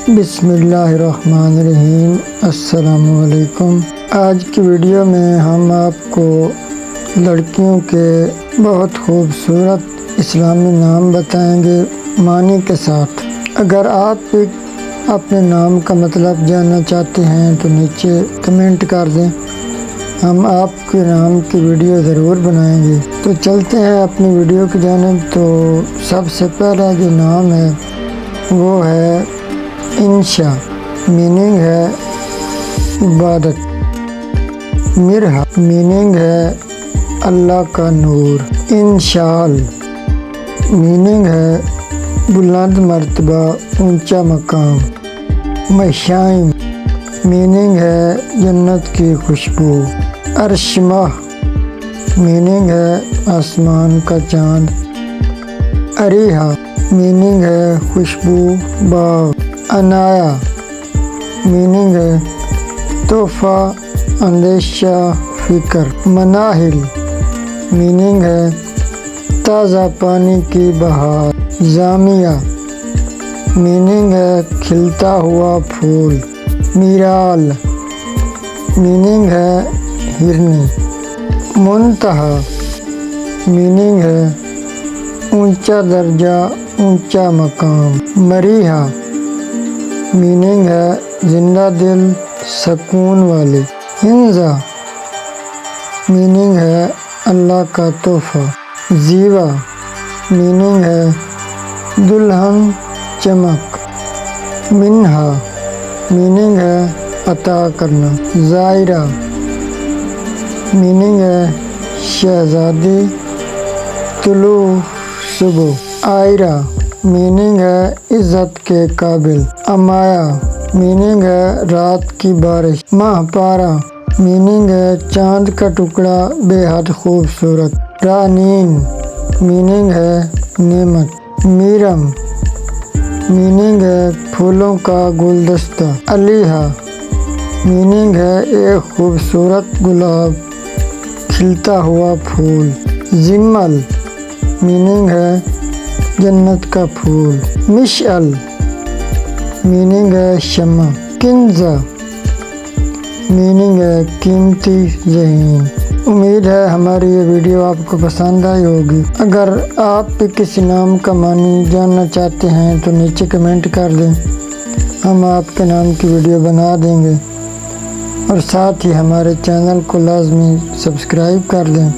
بسم اللہ الرحمن الرحیم۔ السلام علیکم۔ آج کی ویڈیو میں ہم آپ کو لڑکیوں کے بہت خوبصورت اسلامی نام بتائیں گے معنی کے ساتھ۔ اگر آپ اپنے نام کا مطلب جاننا چاہتے ہیں تو نیچے کمنٹ کر دیں، ہم آپ کے نام کی ویڈیو ضرور بنائیں گے۔ تو چلتے ہیں اپنی ویڈیو کی جانب۔ تو سب سے پہلا جو نام ہے وہ ہے انشا، میننگ ہے عبادت۔ مرحا، میننگ ہے اللہ کا نور۔ انشال، میننگ ہے بلند مرتبہ، اونچا مقام۔ مشائم، میننگ ہے جنت کی خوشبو۔ ارشمہ، میننگ ہے آسمان کا چاند۔ اریحا، میننگ ہے خوشبو باغ۔ عنایا، میننگ ہے تحفہ، اندیشہ، فکر۔ مناہل، میننگ ہے تازہ پانی کی بہار۔ جامعہ، میننگ ہے کھلتا ہوا پھول۔ میرال، میننگ ہے ہرنی۔ منتہا، میننگ ہے اونچا درجہ، اونچا مقام۔ مریحہ، میننگ ہے زندہ دل، سکون والے۔ ہنزا، میننگ ہے اللہ کا تحفہ۔ زیوا، میننگ ہے دلہن، چمک۔ منہا، میننگ ہے عطا کرنا۔ زائرہ، میننگ ہے شہزادی، طلوع صبح۔ آئرہ، میننگ ہے عزت کے قابل۔ امایا، میننگ ہے رات کی بارش۔ ماہ پارہ، میننگ ہے چاند کا ٹکڑا، بے حد خوبصورت۔ رانین، میننگ ہے نعمت۔ میرم، میننگ ہے پھولوں کا گلدستہ۔ علیحہ، میننگ ہے ایک خوبصورت گلاب، کھلتا ہوا پھول۔ زمل، میننگ ہے جنت کا پھول۔ مشعل، میننگ ہے شمع۔ کنزا، میننگ ہے قیمتی ذہین۔ امید ہے ہماری یہ ویڈیو آپ کو پسند آئی ہوگی۔ اگر آپ بھی کسی نام کا معنی جاننا چاہتے ہیں تو نیچے کمنٹ کر دیں، ہم آپ کے نام کی ویڈیو بنا دیں گے، اور ساتھ ہی ہمارے چینل کو لازمی سبسکرائب کر دیں۔